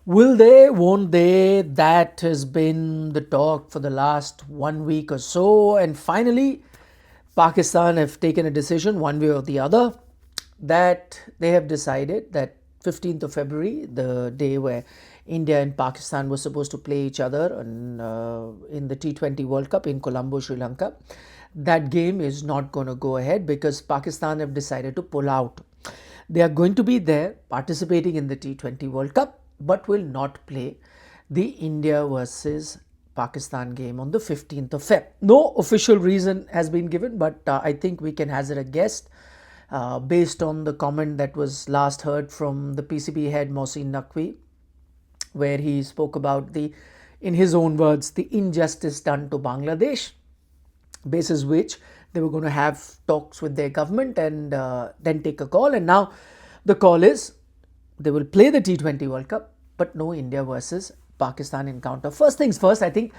Will they? Won't they? That has been the talk for the last 1 week or so. And finally, Pakistan have taken a decision, one way or the other, that they have decided that 15th of February, the day where India and Pakistan were supposed to play each other in the T20 World Cup in Colombo, Sri Lanka, that game is not going to go ahead because Pakistan have decided to pull out. They are going to be there participating in the T20 World Cup, but will not play the India versus Pakistan game on the 15th of Feb. No official reason has been given, but I think we can hazard a guess based on the comment that was last heard from the PCB head Mohsin Naqvi, where he spoke about in his own words, the injustice done to Bangladesh, basis which they were going to have talks with their government and then take a call. And now the call is they will play the T20 World Cup, but no India versus Pakistan encounter. First things first, I think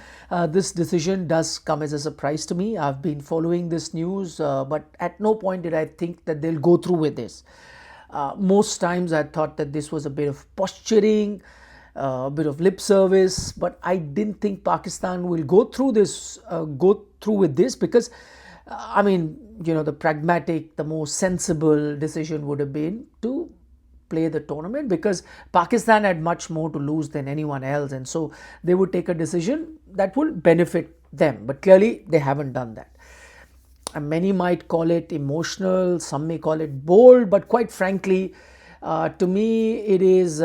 this decision does come as a surprise to me. I've been following this news, but at no point did I think that they'll go through with this. Most times I thought that this was a bit of posturing, a bit of lip service, but I didn't think Pakistan will go through with this because, the pragmatic, the more sensible decision would have been to play the tournament because Pakistan had much more to lose than anyone else, and so they would take a decision that will benefit them. But clearly, they haven't done that. And many might call it emotional, some may call it bold, but quite frankly, to me, it is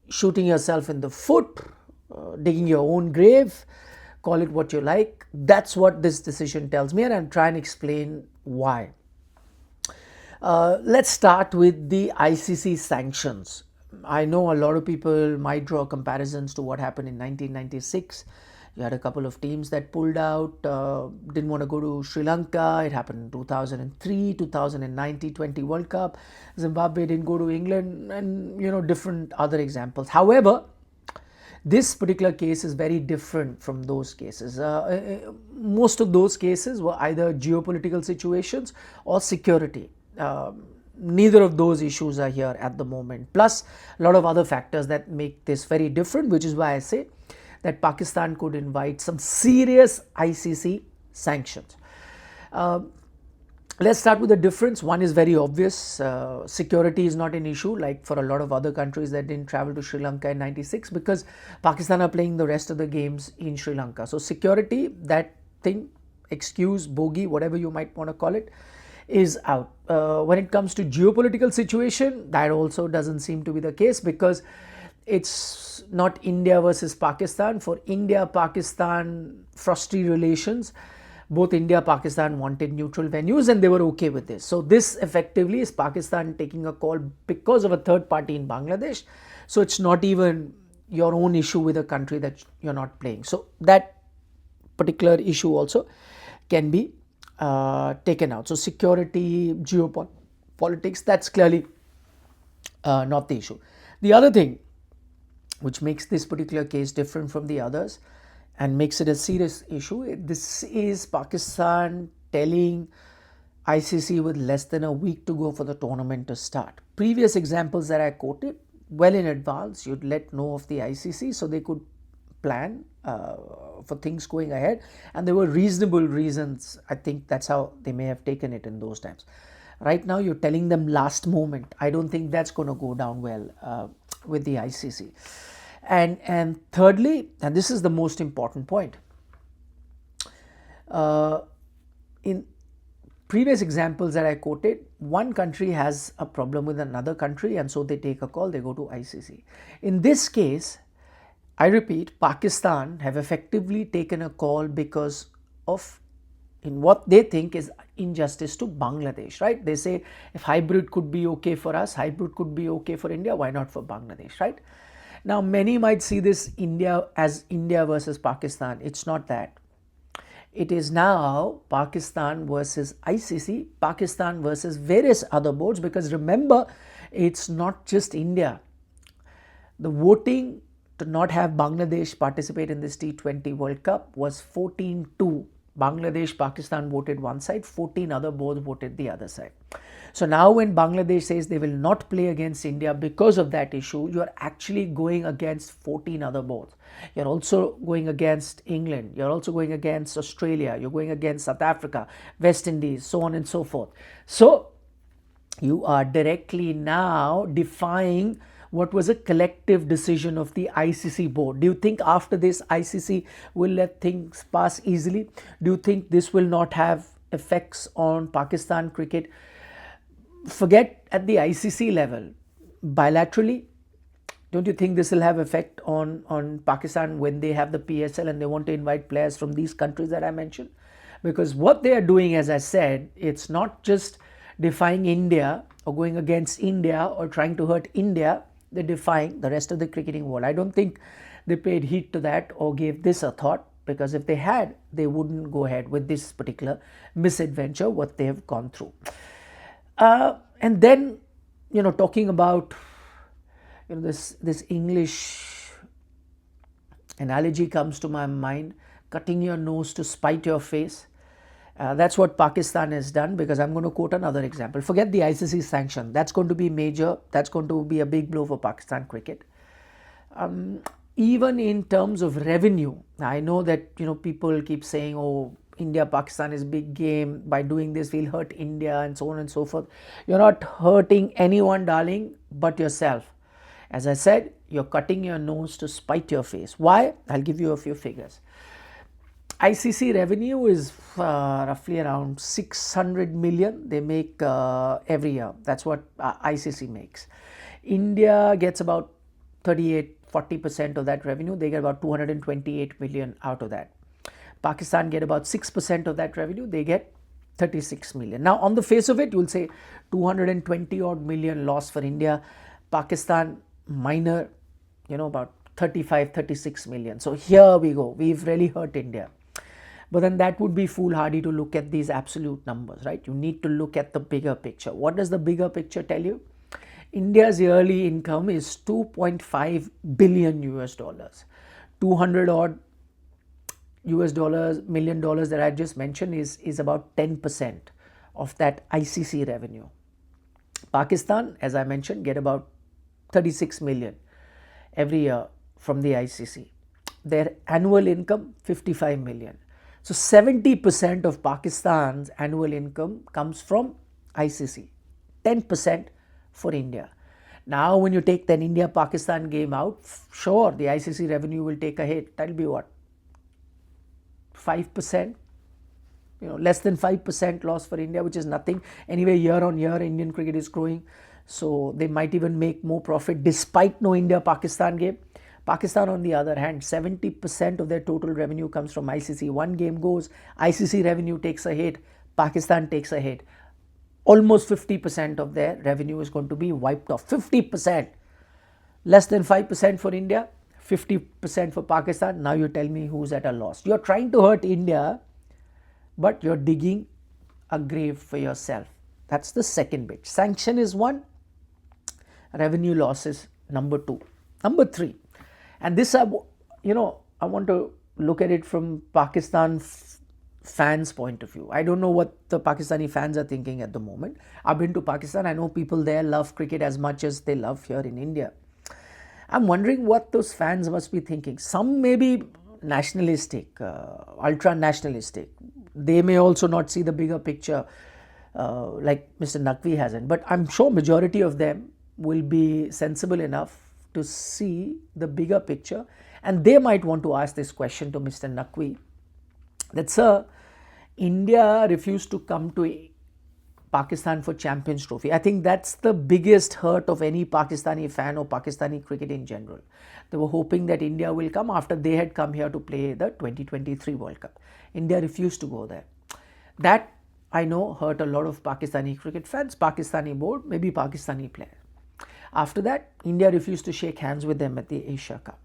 shooting yourself in the foot, digging your own grave, call it what you like. That's what this decision tells me, and I'll try and explain why. Let's start with the ICC sanctions. I know a lot of people might draw comparisons to what happened in 1996. You had a couple of teams that pulled out, didn't want to go to Sri Lanka. It happened in 2003, 2009 T20 World Cup. Zimbabwe didn't go to England, and different other examples. However, this particular case is very different from those cases. Most of those cases were either geopolitical situations or security. Neither of those issues are here at the moment. Plus, a lot of other factors that make this very different, which is why I say that Pakistan could invite some serious ICC sanctions. Let's start with the difference. One is very obvious. Security is not an issue like for a lot of other countries that didn't travel to Sri Lanka in 96 because Pakistan are playing the rest of the games in Sri Lanka. So security, that thing, excuse, bogey, whatever you might want to call it, is out. When it comes to geopolitical situation, that also doesn't seem to be the case because it's not India versus Pakistan. For India-Pakistan frosty relations, both India Pakistan wanted neutral venues and they were okay with this. So this effectively is Pakistan taking a call because of a third party in Bangladesh. So it's not even your own issue with a country that you're not playing. So that particular issue also can be taken out. So security, geopolitics, that's clearly not the issue. The other thing which makes this particular case different from the others and makes it a serious issue, this is Pakistan telling ICC with less than a week to go for the tournament to start. Previous examples that I quoted, well in advance, you'd let know of the ICC so they could plan for things going ahead, and there were reasonable reasons. I think that's how they may have taken it in those times. Right now, you're telling them last moment. I don't think that's going to go down well with the ICC. And thirdly, and this is the most important point, in previous examples that I quoted, one country has a problem with another country and so they take a call, they go to ICC. In this case, I repeat, Pakistan have effectively taken a call because of in what they think is injustice to Bangladesh, right? They say if hybrid could be okay for us, hybrid could be okay for India, why not for Bangladesh, right? Now, many might see this as India versus Pakistan. It's not that. It is now Pakistan versus ICC, Pakistan versus various other boards, because remember, it's not just India. The voting to not have Bangladesh participate in this T20 World Cup was 14-2 Bangladesh, Pakistan voted one side, 14 other boards voted the other side. So now when Bangladesh says they will not play against India because of that issue, you are actually going against 14 other boards. You're also going against England, you're also going against Australia, you're going against South Africa, West Indies, so on and so forth. So you are directly now defying what was a collective decision of the ICC board. Do you think after this ICC will let things pass easily? Do you think this will not have effects on Pakistan cricket? Forget at the ICC level, bilaterally, don't you think this will have effect on Pakistan when they have the PSL and they want to invite players from these countries that I mentioned? Because what they are doing, as I said, it's not just defying India or going against India or trying to hurt India, they're defying the rest of the cricketing world. I don't think they paid heed to that or gave this a thought, because if they had, they wouldn't go ahead with this particular misadventure, what they have gone through. And then, talking about, this English analogy comes to my mind, cutting your nose to spite your face. That's what Pakistan has done, because I'm going to quote another example. Forget the ICC sanction. That's going to be major. That's going to be a big blow for Pakistan cricket. Even in terms of revenue, I know that, people keep saying, oh, India, Pakistan is big game. By doing this, we'll hurt India and so on and so forth. You're not hurting anyone, darling, but yourself. As I said, you're cutting your nose to spite your face. Why? I'll give you a few figures. ICC revenue is roughly around 600 million they make every year. That's what ICC makes. India gets about 38-40% of that revenue. They get about 228 million out of that. Pakistan get about 6% of that revenue. They get 36 million. Now, on the face of it, you'll say 220 odd million loss for India. Pakistan, minor, about 35-36 million. So here we go. We've really hurt India. But then that would be foolhardy to look at these absolute numbers, right? You need to look at the bigger picture. What does the bigger picture tell you? India's yearly income is 2.5 billion US dollars. 200 odd US dollars, million dollars that I just mentioned is about 10% of that ICC revenue. Pakistan, as I mentioned, get about 36 million every year from the ICC. Their annual income, 55 million. So 70% of Pakistan's annual income comes from ICC, 10% for India. Now, when you take that India-Pakistan game out, sure, the ICC revenue will take a hit. That'll be what? 5%, less than 5% loss for India, which is nothing. Anyway, year on year, Indian cricket is growing. So they might even make more profit despite no India-Pakistan game. Pakistan, on the other hand, 70% of their total revenue comes from ICC. One game goes, ICC revenue takes a hit, Pakistan takes a hit. Almost 50% of their revenue is going to be wiped off. 50%. Less than 5% for India, 50% for Pakistan. Now you tell me who's at a loss. You're trying to hurt India, but you're digging a grave for yourself. That's the second bit. Sanction is one, revenue loss is number two. Number three, and this, I want to look at it from Pakistan fans' point of view. I don't know what the Pakistani fans are thinking at the moment. I've been to Pakistan. I know people there love cricket as much as they love here in India. I'm wondering what those fans must be thinking. Some may be nationalistic, ultra-nationalistic. They may also not see the bigger picture like Mr. Naqvi hasn't. But I'm sure majority of them will be sensible enough to see the bigger picture. And they might want to ask this question to Mr. Naqvi. That, sir, India refused to come to Pakistan for Champions Trophy. I think that's the biggest hurt of any Pakistani fan or Pakistani cricket in general. They were hoping that India will come after they had come here to play the 2023 World Cup. India refused to go there. That, I know, hurt a lot of Pakistani cricket fans, Pakistani board, maybe Pakistani players. After that, India refused to shake hands with them at the Asia Cup.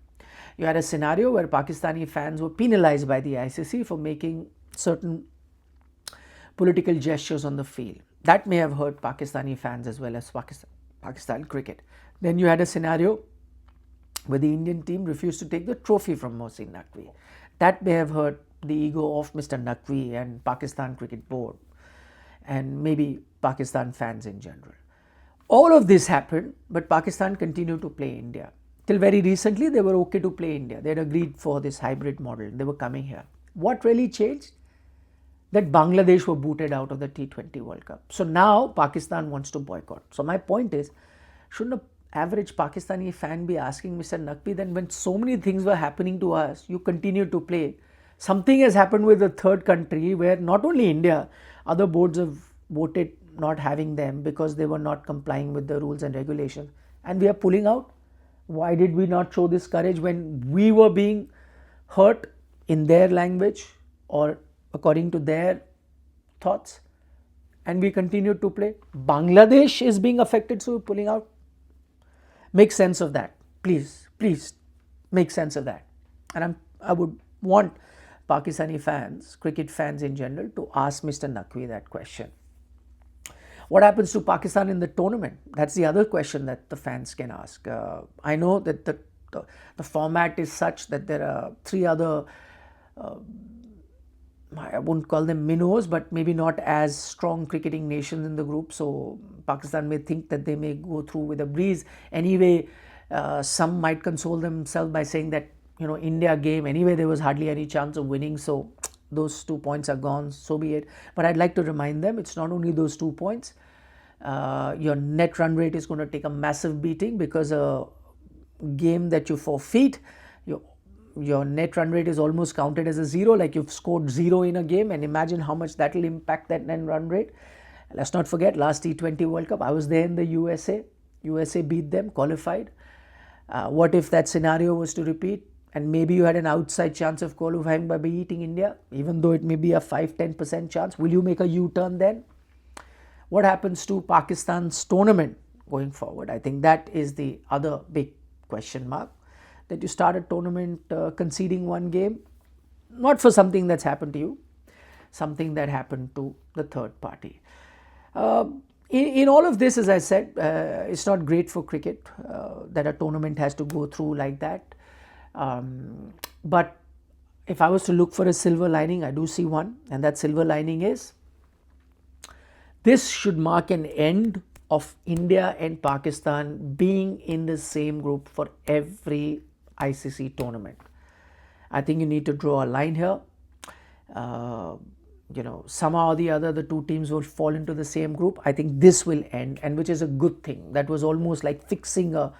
You had a scenario where Pakistani fans were penalized by the ICC for making certain political gestures on the field. That may have hurt Pakistani fans as well as Pakistan cricket. Then you had a scenario where the Indian team refused to take the trophy from Mohsin Naqvi. That may have hurt the ego of Mr. Naqvi and Pakistan Cricket Board and maybe Pakistan fans in general. All of this happened, but Pakistan continued to play India. Till very recently, they were okay to play India. They had agreed for this hybrid model. They were coming here. What really changed? That Bangladesh were booted out of the T20 World Cup. So now Pakistan wants to boycott. So my point is, shouldn't an average Pakistani fan be asking Mr. Naqvi, then when so many things were happening to us, you continue to play. Something has happened with a third country where not only India, other boards have voted not having them because they were not complying with the rules and regulations. And we are pulling out. Why did we not show this courage when we were being hurt in their language or according to their thoughts? And we continued to play. Bangladesh is being affected, so we're pulling out. Make sense of that. Please, please make sense of that. And I would want Pakistani fans, cricket fans in general, to ask Mr. Naqvi that question. What happens to Pakistan in the tournament? That's the other question that the fans can ask. I know that the format is such that there are 3 other, I wouldn't call them minnows, but maybe not as strong cricketing nations in the group. So Pakistan may think that they may go through with a breeze. Anyway, some might console themselves by saying that, India game, anyway, there was hardly any chance of winning. So those 2 points are gone, so be it. But I'd like to remind them, it's not only those 2 points. Your net run rate is going to take a massive beating because a game that you forfeit, your net run rate is almost counted as a 0, like you've scored 0 in a game, and imagine how much that will impact that net run rate. Let's not forget, last T20 World Cup, I was there in the USA. USA beat them, qualified. What if that scenario was to repeat? And maybe you had an outside chance of qualifying by beating India, even though it may be a 5-10% chance. Will you make a U-turn then? What happens to Pakistan's tournament going forward? I think that is the other big question mark. That you start a tournament conceding 1 game, not for something that's happened to you, something that happened to the third party. In all of this, as I said, it's not great for cricket that a tournament has to go through like that. But if I was to look for a silver lining, I do see one, and that silver lining is this should mark an end of India and Pakistan being in the same group for every ICC tournament. I think you need to draw a line here. Somehow or the other, the 2 teams will fall into the same group. I think this will end, and which is a good thing. That was almost like fixing a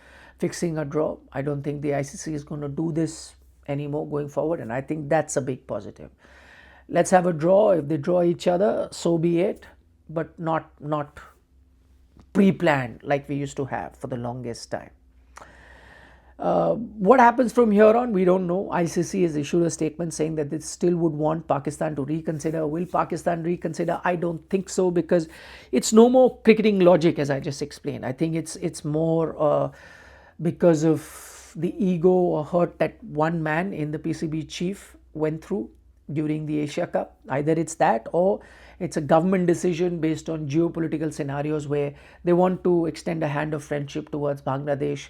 draw. I don't think the ICC is going to do this anymore going forward, and I think that's a big positive. Let's have a draw. If they draw each other, so be it, but not pre-planned like we used to have for the longest time. What happens from here on, we don't know. ICC has issued a statement saying that they still would want Pakistan to reconsider. Will Pakistan reconsider? I don't think so, because it's no more cricketing logic, as I just explained. I think it's more because of the ego or hurt that one man in the PCB chief went through during the Asia Cup. Either it's that, or it's a government decision based on geopolitical scenarios where they want to extend a hand of friendship towards Bangladesh.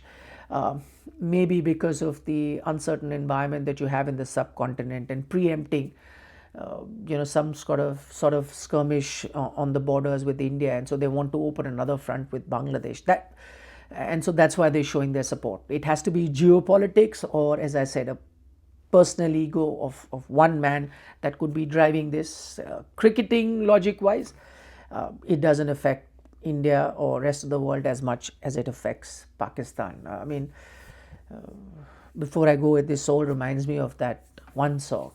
Maybe because of the uncertain environment that you have in the subcontinent, and preempting some sort of skirmish on the borders with India, and so they want to open another front with Bangladesh. And so that's why they're showing their support. It has to be geopolitics, or, as I said, a personal ego of one man that could be driving this. Cricketing logic wise, it doesn't affect India or rest of the world as much as it affects Pakistan. Before I go with this, all reminds me of that one song.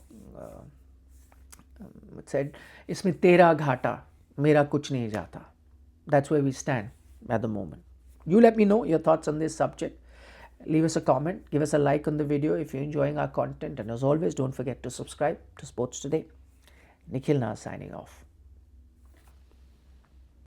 It said, "Isme tera ghata, mera kuch nahi jata." That's where we stand at the moment. You let me know your thoughts on this subject. Leave us a comment, give us a like on the video if you're enjoying our content, and as always, don't forget to subscribe to Sports Today. Nikhil now signing off.